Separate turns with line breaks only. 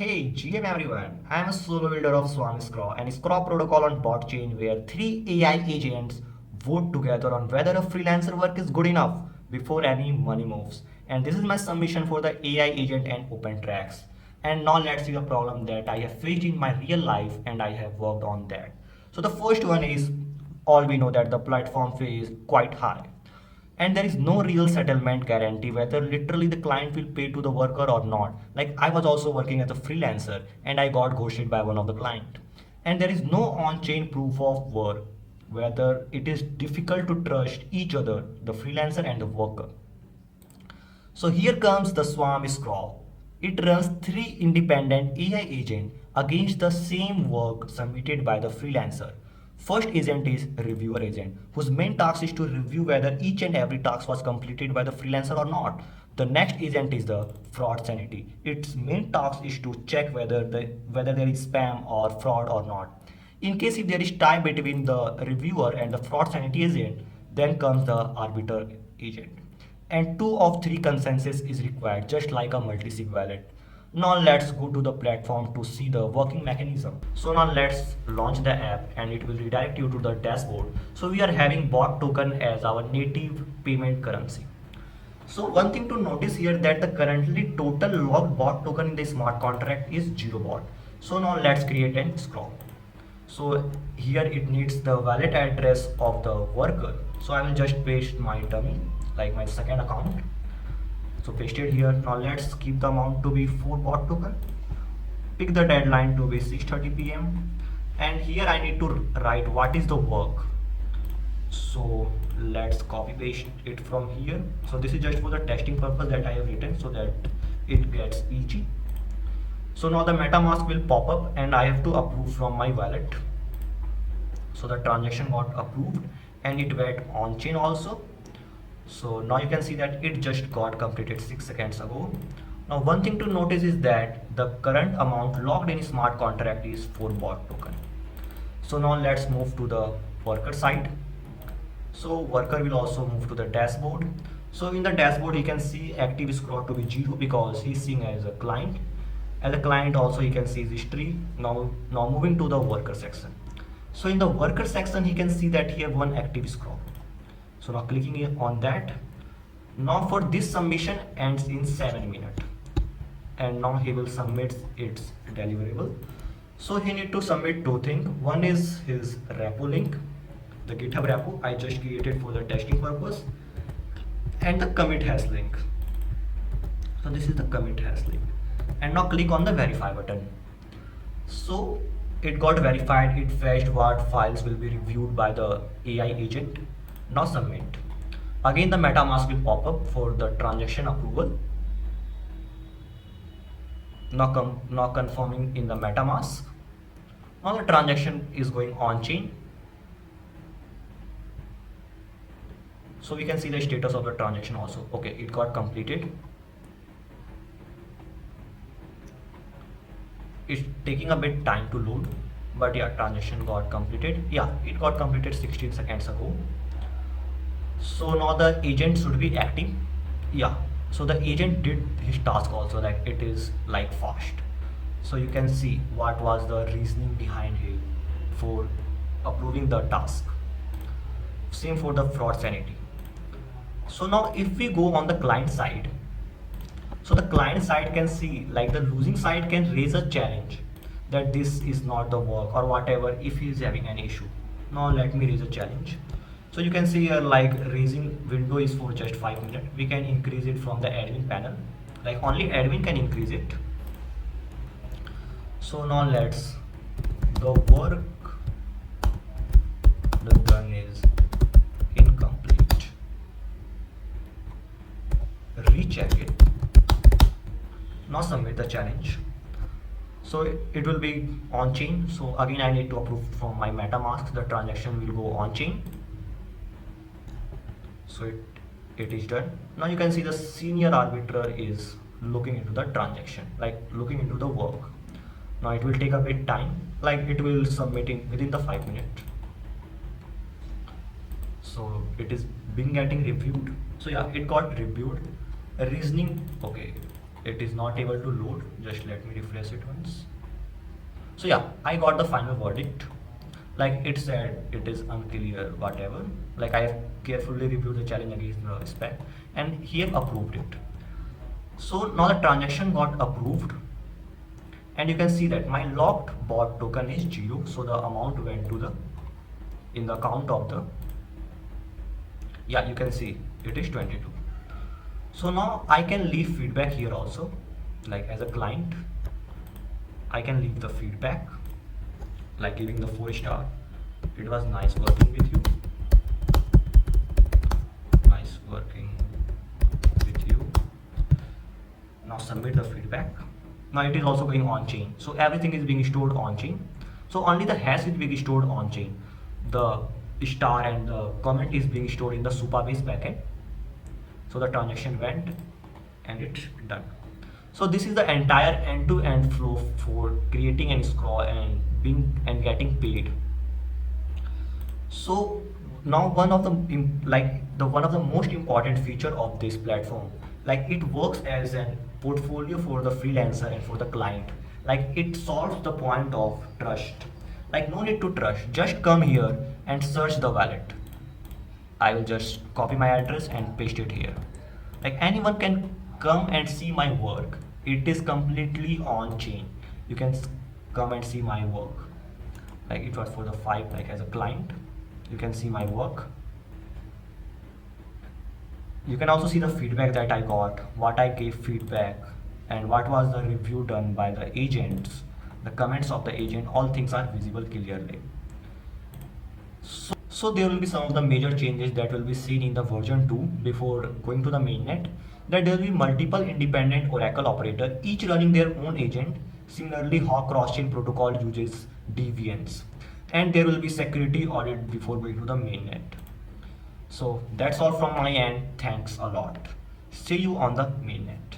Hey GM everyone, I am a solo builder of Swarm Scraw and Scraw protocol on bot chain where three AI agents vote together on whether a freelancer work is good enough before any money moves. And this is my submission for the AI agent and open tracks. And now let's see the problem that I have faced in my real life and I have worked on that. So the first one is all we know that the platform fee is quite high and there is no real settlement guarantee whether literally the client will pay to the worker or not. Like I was also working as a freelancer and I got ghosted by one of the client, and there is no on-chain proof of work, whether it is difficult to trust each other, the freelancer and the worker. So here comes the Swarm Scrawl. It runs three independent AI agents against the same work submitted by the freelancer. First agent is reviewer agent, whose main task is to review whether each and every task was completed by the freelancer or not. The next agent is the fraud sanity. Its main task is to check whether there is spam or fraud or not. In case if there is tie between the reviewer and the fraud sanity agent, then comes the arbiter agent. And two of three consensus is required, just like a multi-sig wallet. Now let's go to the platform to see the working mechanism. So now let's launch the app and it will redirect you to the dashboard. So we are having bot token as our native payment currency. So one thing to notice here that the currently total logged bot token in the smart contract is 0 bot. So now let's create an scroll. So here it needs the wallet address of the worker. So I will just paste my dummy, like my second account. So paste it here. Now let's keep the amount to be 4 bot token. Pick the deadline to be 6:30 p.m. And here I need to write what is the work. So let's copy paste it from here. So this is just for the testing purpose that I have written so that it gets easy. So now the MetaMask will pop up and I have to approve from my wallet. So the transaction got approved and it went on chain also. So now you can see that it just got completed 6 seconds ago. Now one thing to notice is that the current amount logged in smart contract is 4 bot token. So now let's move to the worker side. So worker will also move to the dashboard. So in the dashboard he can see active scroll to be 0 because he's seeing as a client. As a client also he can see his history. Now moving to the worker section. So in the worker section he can see that he have one active scroll. So now clicking on that. Now for this submission ends in 7 minutes. And now he will submit its deliverable. So he need to submit two things. One is his repo link, the GitHub repo I just created for the testing purpose, and the commit hash link. So this is the commit hash link. And now click on the verify button. So it got verified, it fetched what files will be reviewed by the AI agent. Now submit. Again the MetaMask will pop up for the transaction approval. Now confirming in the MetaMask. Now the transaction is going on chain. So we can see the status of the transaction also. Okay, it got completed. It's taking a bit time to load, but yeah, transaction got completed. Yeah, it got completed 16 seconds ago. So now the agent should be active. Yeah, so the agent did his task also, like it is like fast. So you can see what was the reasoning behind it for approving the task. Same for the fraud sanity. So now if we go on the client side, so the client side can see like the losing side can raise a challenge that this is not the work or whatever if he is having an issue. Now let me raise a challenge. So you can see here like raising window is for just 5 minutes. We can increase it from the admin panel. Like only admin can increase it. So now let's the work the done is incomplete. Recheck it. Now submit the challenge. So it will be on chain. So again I need to approve from my MetaMask. The transaction will go on chain. So it is done. Now you can see the senior arbiter is looking into the transaction, like looking into the work. Now it will take a bit time, like it will submitting within the 5 minutes. So it is being getting reviewed. So yeah, it got reviewed. Reasoning, okay, It is not able to load. Just let me refresh it once. So yeah, I got the final verdict. Like it said, it is unclear, whatever. Like I have carefully reviewed the challenge against the spec, and he have approved it. So now the transaction got approved, and you can see that my locked bot token is 0. So the amount went to the in the account of the, yeah, you can see it is 22. So now I can leave feedback here also. Like as a client, I can leave the feedback, like giving the 4 star. It was nice working with you. Nice working with you. Now submit the feedback. Now it is also going on chain. So everything is being stored on chain. So only the hash is being stored on chain. The star and the comment is being stored in the Supabase backend. So the transaction went and it's done. So this is the entire end-to-end flow for creating an escrow and getting paid. So now one of the one of the most important feature of this platform, like it works as a portfolio for the freelancer and for the client. Like it solves the point of trust. Like no need to trust, just come here and search the wallet. I will just copy my address and paste it here. Like anyone can come and see my work. It is completely on chain. You can come and see my work. Like it was for the 5, like as a client. You can see my work. You can also see the feedback that I got, what I gave feedback, and what was the review done by the agents, the comments of the agent, all things are visible clearly. So there will be some of the major changes that will be seen in the version 2 before going to the mainnet. That there will be multiple independent Oracle operator, each running their own agent. Similarly, Hawk cross-chain protocol uses deviance. And there will be security audit before going to the mainnet. So that's all from my end. Thanks a lot. See you on the mainnet.